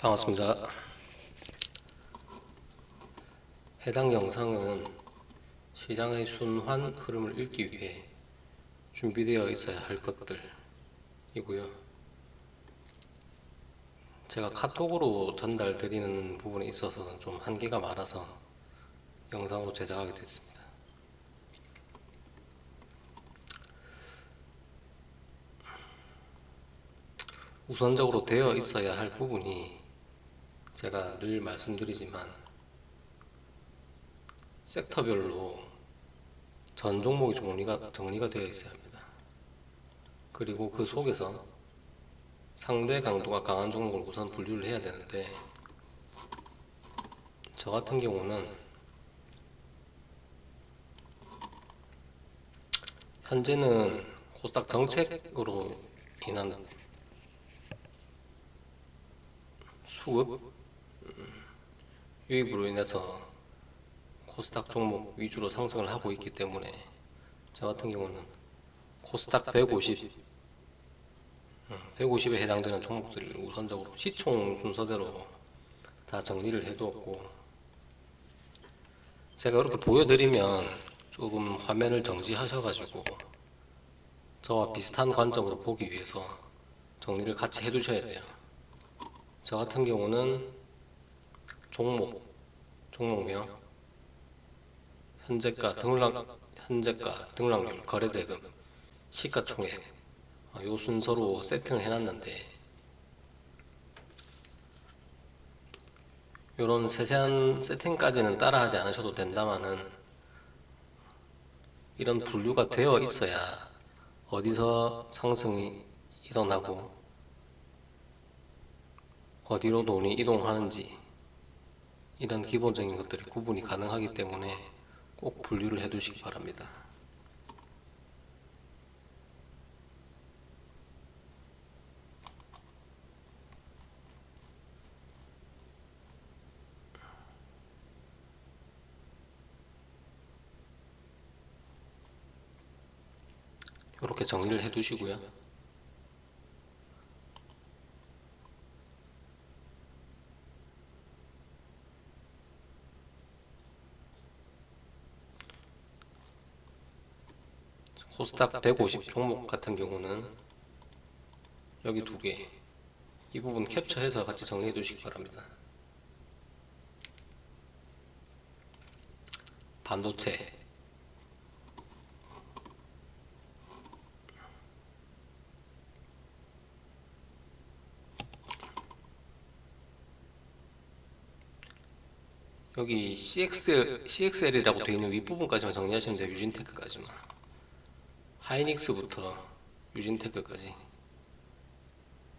반갑습니다. 해당 영상은 시장의 순환 흐름을 읽기 위해 준비되어 있어야 할 것들이고요. 제가 카톡으로 전달 드리는 부분에 있어서는 좀 한계가 많아서 영상으로 제작하게 됐습니다. 우선적으로 되어 있어야 할 부분이 제가 늘 말씀드리지만 섹터별로 전 종목이 정리가 되어 있어야 합니다. 그리고 그 속에서 상대 강도가 강한 종목을 우선 분류를 해야 되는데, 저 같은 경우는 현재는 코스닥 정책으로 인한 수급 유입으로 인해서 코스닥 종목 위주로 상승을 하고 있기 때문에 저 같은 경우는 코스닥 150에 해당되는 종목들을 우선적으로 시총 순서대로 다 정리를 해두었고, 제가 이렇게 보여드리면 조금 화면을 정지하셔가지고 저와 비슷한 관점으로 보기 위해서 정리를 같이 해두셔야 돼요. 저 같은 경우는 종목명, 현재가, 등락률, 거래대금, 시가총액, 요 순서로 세팅을 해놨는데, 요런 세세한 세팅까지는 따라하지 않으셔도 된다마는 이런 분류가 되어 있어야 어디서 상승이 일어나고 어디로 돈이 이동하는지 이런 기본적인 것들이 구분이 가능하기 때문에 꼭 분류를 해 두시기 바랍니다. 이렇게 정리를 해 두시고요. 코스닥 150 종목 같은 경우는 여기 두 개, 이 부분 캡처해서 같이 정리해 두시기 바랍니다. 반도체, 여기 CXL이라고 되어 있는 윗부분까지만 정리하시면 돼요. 유진테크까지만. 하이닉스부터 유진테크까지.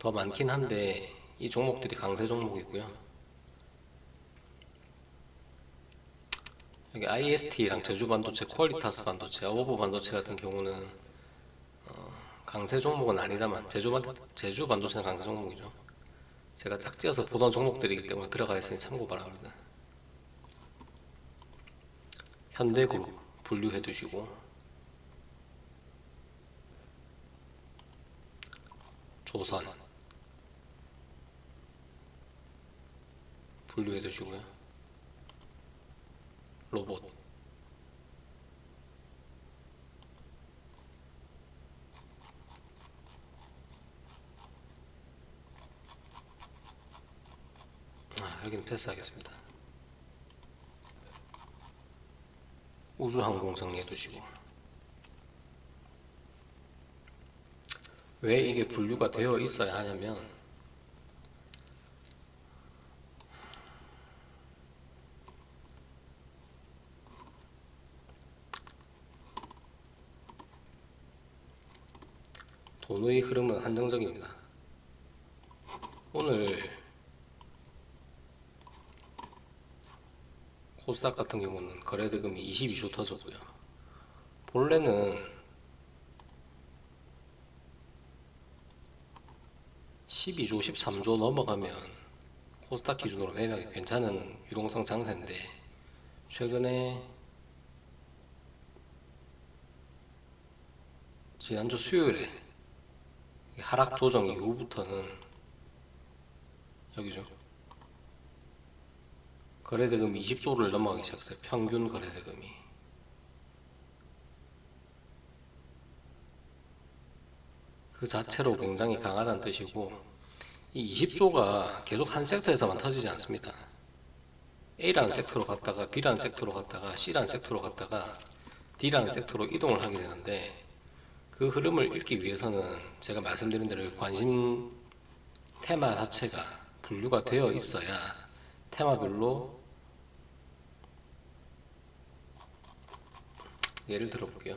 더 많긴 한데 이 종목들이 강세 종목이고요. 여기 IST랑 제주반도체, 퀄리타스 반도체, 어버브 반도체 같은 경우는 강세 종목은 아니다만 제주 반도체는 강세 종목이죠. 제가 짝지어서 보던 종목들이기 때문에 들어가 있으니 참고 바랍니다. 현대그룹 분류해 두시고, 조선 분류해 두시고요. 로봇, 여기는 패스하겠습니다. 우주항공 정리해 두시고. 왜 이게 분류가 되어 있어야 하냐면, 돈의 흐름은 한정적입니다. 오늘 코스닥 같은 경우는 거래대금이 22조 터졌고요. 본래는 12조, 13조 넘어가면 코스닥 기준으로 매매하기 괜찮은 유동성 장세인데, 최근에 지난주 수요일에 하락 조정 이후부터는 여기죠. 거래대금이 20조를 넘어가기 시작했어요. 평균 거래대금이. 그 자체로 굉장히 강하다는 뜻이고, 이 20조가 계속 한 섹터에서만 터지지 않습니다. A라는 섹터로 갔다가 B라는 섹터로 갔다가 C라는 섹터로 갔다가 D라는 섹터로 이동을 하게 되는데, 그 흐름을 읽기 위해서는 제가 말씀드린 대로 관심 테마 자체가 분류가 되어 있어야 테마별로, 예를 들어 볼게요.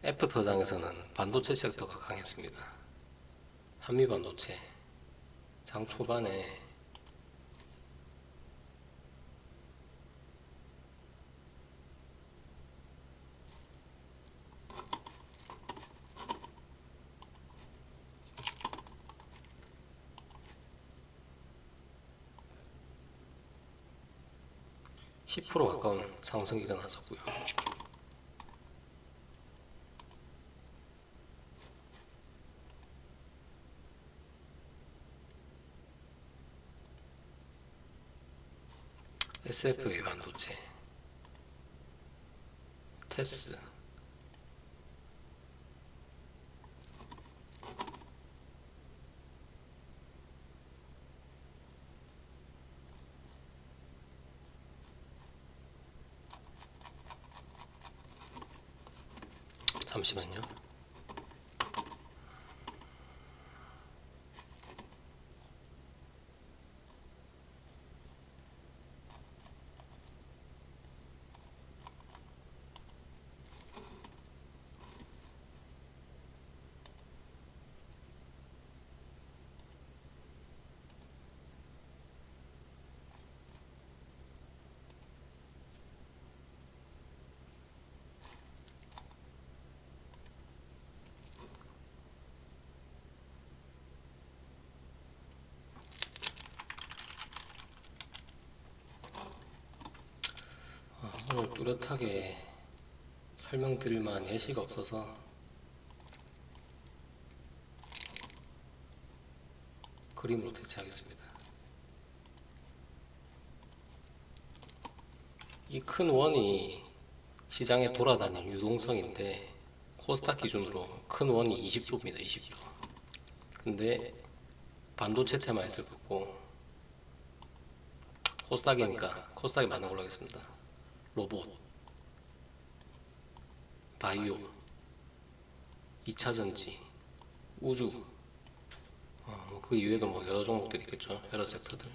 애프터장에서는 반도체 섹터가 강했습니다. 한미반도체. 장 초반에 10% 가까운 상승이 일어났었고요. SFA 반도체, 테스, 잠시만요. 오늘 뚜렷하게 설명드릴 만한 예시가 없어서 그림으로 대체하겠습니다. 이 큰 원이 시장에 돌아다니는 유동성인데, 코스닥 기준으로 큰 원이 20조입니다. 20조. 근데 반도체 테마에 있을 거고, 코스닥이니까 코스닥이 맞는 걸로 하겠습니다. 로봇, 바이오, 2차전지, 우주, 그 이외에도 뭐 여러 종목들이 있겠죠. 여러 섹터들,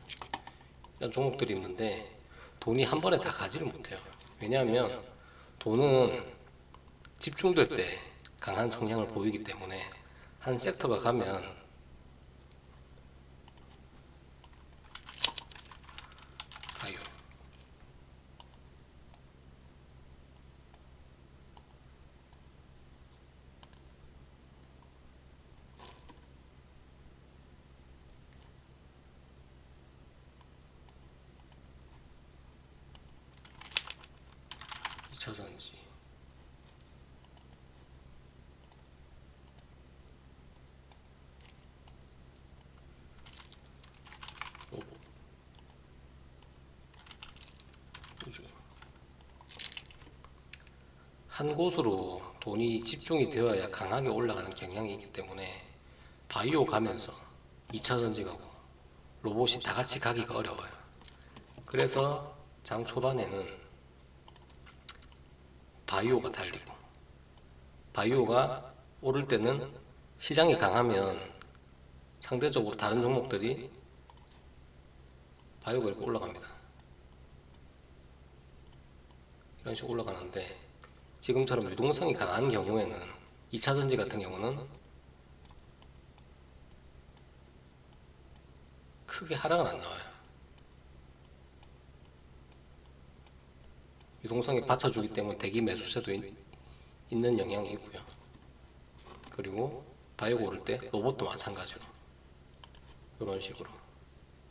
이런 종목들이 있는데 돈이 한 번에 다 가지를 못해요. 왜냐하면 돈은 집중될 때 강한 성향을 보이기 때문에, 한 섹터가 가면 바이오, 2차전지, 로봇, 우주. 한 곳으로 돈이 집중이 되어야 강하게 올라가는 경향이 있기 때문에, 바이오 가면서 2차전지 가고 로봇이 다 같이 가기가 어려워요. 그래서 장 초반에는 바이오가 달리고, 바이오가 오를 때는 시장이 강하면 상대적으로 다른 종목들이 바이오가 이렇게 올라갑니다. 이런 식으로 올라가는데, 지금처럼 유동성이 강한 경우에는, 2차전지 같은 경우는 크게 하락은 안 나와요. 유동성이 받쳐주기 때문에 대기 매수세도 있는 영향이 있고요. 그리고 바이오가 오를 때 로봇도 마찬가지로 이런 식으로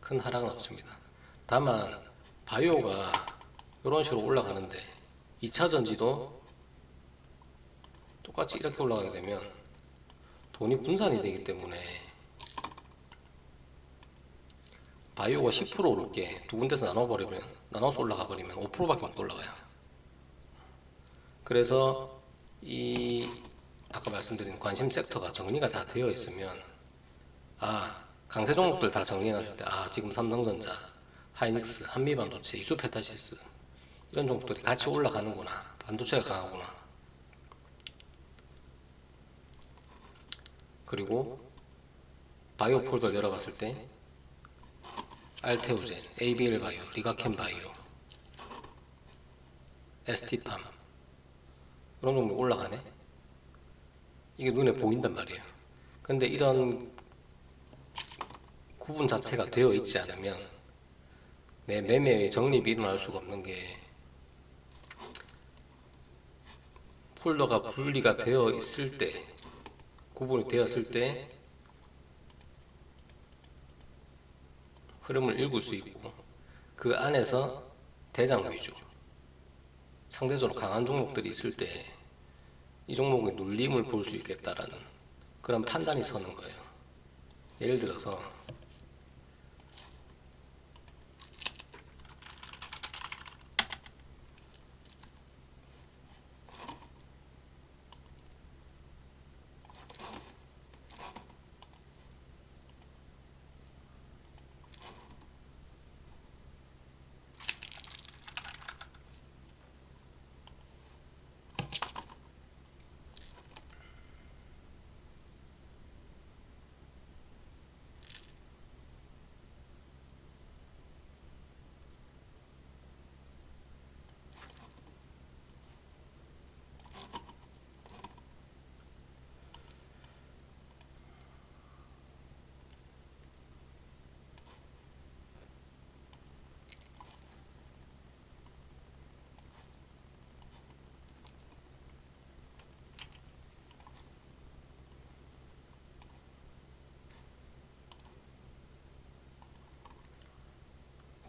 큰 하락은 없습니다. 다만 바이오가 이런 식으로 올라가는데 2차전지도 똑같이 이렇게 올라가게 되면 돈이 분산이 되기 때문에 바이오가 10% 오를 게 두 군데서 나눠서 올라가 버리면 5%밖에 못 올라가요. 그래서 이 아까 말씀드린 관심 섹터가 정리가 다 되어 있으면 강세 종목들 다 정리해놨을 때 지금 삼성전자, 하이닉스, 한미반도체, 이주페타시스 이런 종목들이 같이 올라가는구나, 반도체가 강하구나. 그리고 바이오 폴더를 열어봤을 때 알테오젠, ABL 바이오, 리가켄 바이오, ST팜 이런 종목이 올라가네. 이게 눈에 보인단 말이에요. 근데 이런 구분 자체가 되어 있지 않으면 내 매매의 정립이 일어날 수가 없는 게, 폴더가 분리가 되어 있을 때, 구분이 되었을 때 흐름을 읽을 수 있고, 그 안에서 대장 위주 상대적으로 강한 종목들이 있을 때 이 종목의 눌림을 볼 수 있겠다라는 그런 판단이 서는 거예요. 예를 들어서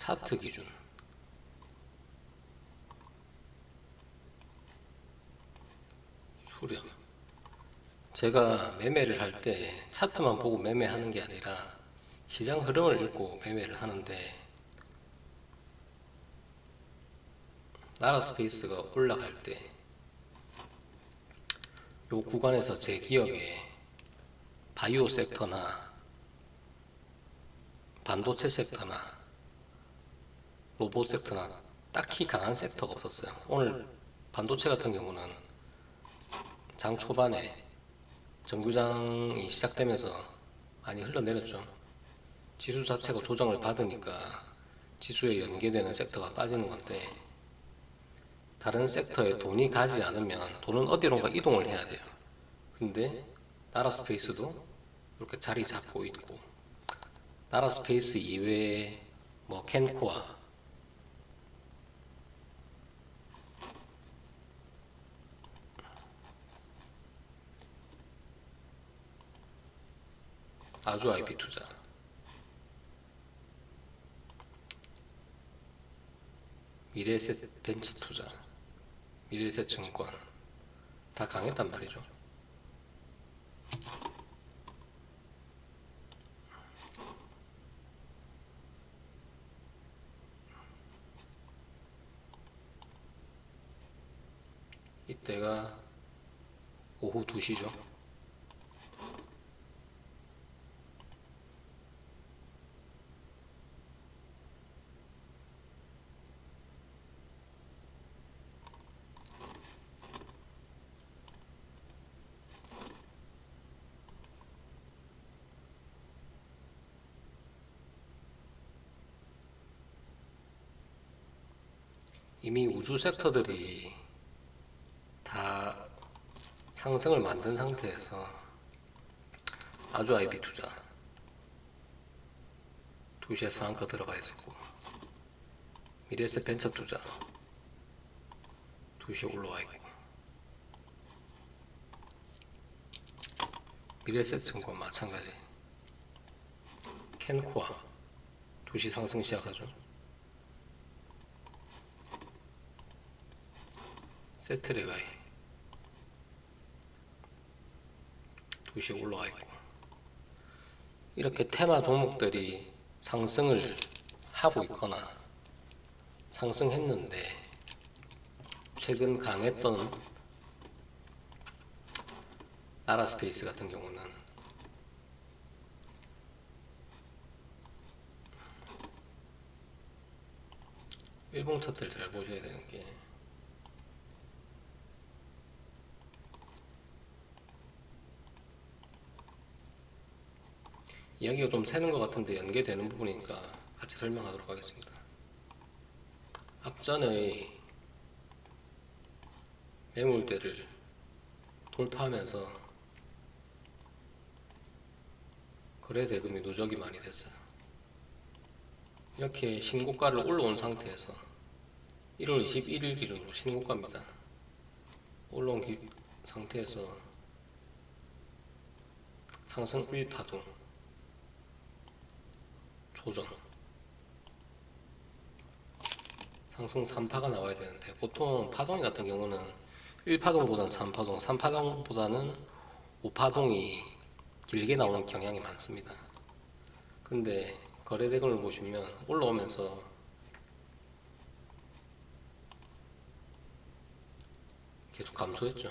차트 기준, 수렴. 제가 매매를 할 때 차트만 보고 매매하는 게 아니라 시장 흐름을 읽고 매매를 하는데, 나라스페이스가 올라갈 때 요 구간에서 제 기억에 바이오 섹터나 반도체 섹터나 로봇 섹터나 딱히 강한 섹터가 없었어요. 오늘 반도체 같은 경우는 장 초반에 정규장이 시작되면서 많이 흘러내렸죠. 지수 자체가 조정을 받으니까 지수에 연계되는 섹터가 빠지는 건데, 다른 섹터에 돈이 가지 않으면 돈은 어디론가 이동을 해야 돼요. 근데 나라스페이스도 이렇게 자리 잡고 있고, 나라스페이스 이외에 뭐 캔코아, 아주 IP 투자, 미래에셋 벤처 투자, 미래에셋 증권 다 강했단 말이죠. 이때가 오후 2시죠. 이미 우주 섹터들이 다 상승을 만든 상태에서 아주 IP 투자 2시에 상한가 들어가 있었고, 미래에셋 벤처 투자 2시에 올라와 있고, 미래에셋증권 마찬가지. 캔코아 2시 상승 시작하죠. 세트레가이 2시에 올라와 있고, 이렇게 테마 종목들이 상승을 하고 있거나 상승했는데, 최근 강했던 나라스페이스 같은 경우는 일봉 차트를 잘 보셔야 되는 게, 이야기가 좀 새는 것 같은데 연계되는 부분이니까 같이 설명하도록 하겠습니다. 앞전의 매물대를 돌파하면서 거래 대금이 누적이 많이 됐어요. 이렇게 신고가를 올라온 상태에서 1월 21일 기준으로 신고가입니다. 올라온 상태에서 상승 1파동, 조정, 상승 3파가 나와야 되는데, 보통 파동 같은 경우는 1파동보다는 3파동, 3파동보다는 5파동이 길게 나오는 경향이 많습니다. 근데 거래대금을 보시면 올라오면서 계속 감소했죠.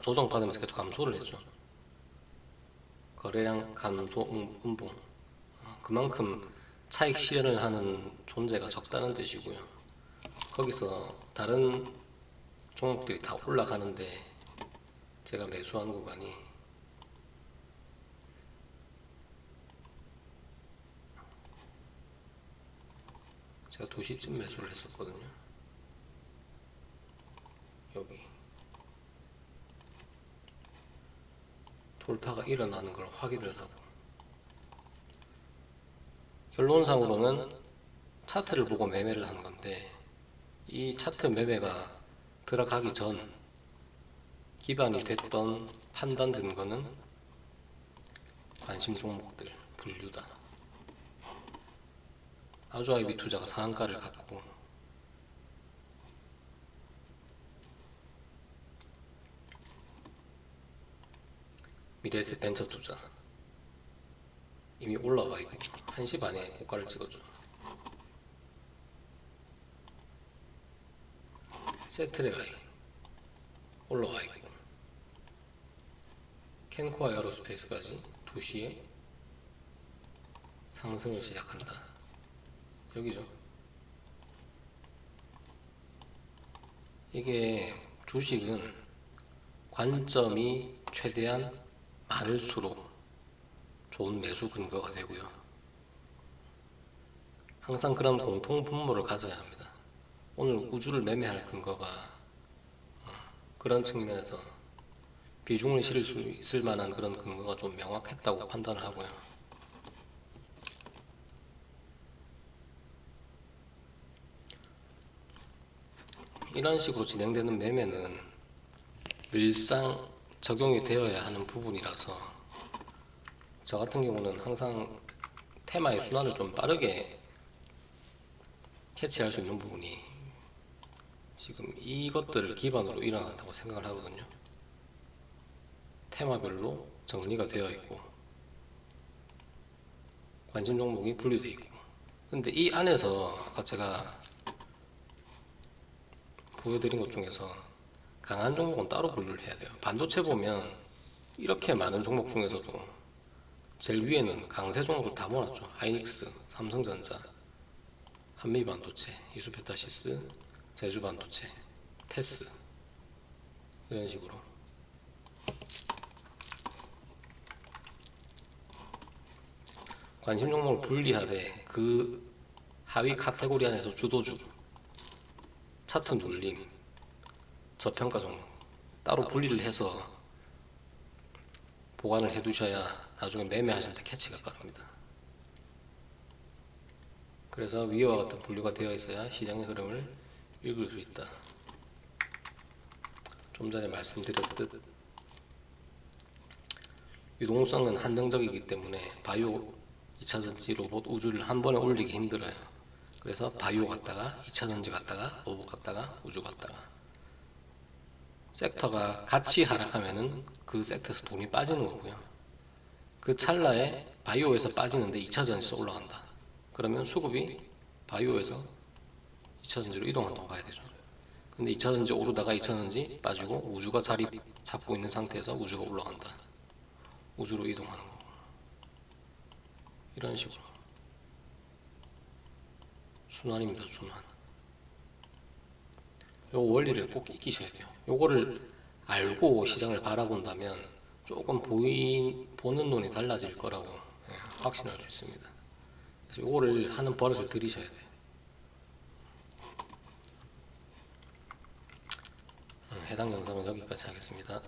조정받으면서 계속 감소를 했죠. 거래량 감소 음봉, 그만큼 차익 실현을 하는 존재가 적다는 뜻이고요. 거기서 다른 종목들이 다 올라가는데 제가 매수한 구간이 제가 2시쯤 매수를 했었거든요. 여기 돌파가 일어나는 걸 확인을 하고, 결론상으로는 차트를 보고 매매를 하는 건데, 이 차트 매매가 들어가기 전 기반이 됐던 판단 근거는 관심 종목들 분류다. 아주아이비 투자가 상한가를 갖고, 미래에셋 벤처 투자 이미 올라와 있고 1시 반에 고가를 찍었죠. 세트레가이 올라와 있고, 캔코아 에어로스페이스까지 2시에 상승을 시작한다. 여기죠. 이게 주식은 관점이 최대한 많을수록 좋은 매수 근거가 되고요. 항상 그런 공통 분모를 가져야 합니다. 오늘 우주를 매매할 근거가 그런 측면에서 비중을 실을 수 있을 만한 그런 근거가 좀 명확했다고 판단을 하고요. 이런 식으로 진행되는 매매는 늘상 적용이 되어야 하는 부분이라서, 저 같은 경우는 항상 테마의 순환을 좀 빠르게 캐치할 수 있는 부분이 지금 이것들을 기반으로 일어난다고 생각을 하거든요. 테마별로 정리가 되어 있고 관심 종목이 분류되어 있고, 근데 이 안에서 아까 제가 보여드린 것 중에서 강한 종목은 따로 분류를 해야 돼요. 반도체 보면 이렇게 많은 종목 중에서도 제일 위에는 강세 종목을 다 모았죠. 하이닉스, 삼성전자, 한미반도체, 이수페타시스, 제주반도체, 테스, 이런 식으로 관심 종목을 분리하되 그 하위 카테고리 안에서 주도주, 차트 눌림, 저평가 종목 따로 분리를 해서 보관을 해두셔야 나중에 매매하실 때 캐치가 빠릅니다. 그래서 위와 같은 분류가 되어 있어야 시장의 흐름을 읽을 수 있다. 좀 전에 말씀드렸듯 유동성은 한정적이기 때문에 바이오 2차전지 로봇 우주를 한 번에 올리기 힘들어요. 그래서 바이오 갔다가 2차전지 갔다가 로봇 갔다가 우주 갔다가 섹터가 같이 하락하면은 그 섹터에서 돈이 빠지는 거고요. 그 찰나에 바이오에서 빠지는데 2차전지에서 올라간다. 그러면 수급이 바이오에서 2차전지로 이동한다고 봐야 되죠. 근데 2차전지 오르다가 2차전지 빠지고 우주가 자리 잡고 있는 상태에서 우주가 올라간다. 우주로 이동하는 거고. 이런 식으로 순환입니다. 순환. 요 원리를 꼭 익히셔야 돼요. 요거를 알고 시장을 바라본다면 조금 보는 눈이 달라질 거라고 확신할 수 있습니다. 그래서 요거를 하는 버릇을 들이셔야 돼요. 해당 영상은 여기까지 하겠습니다.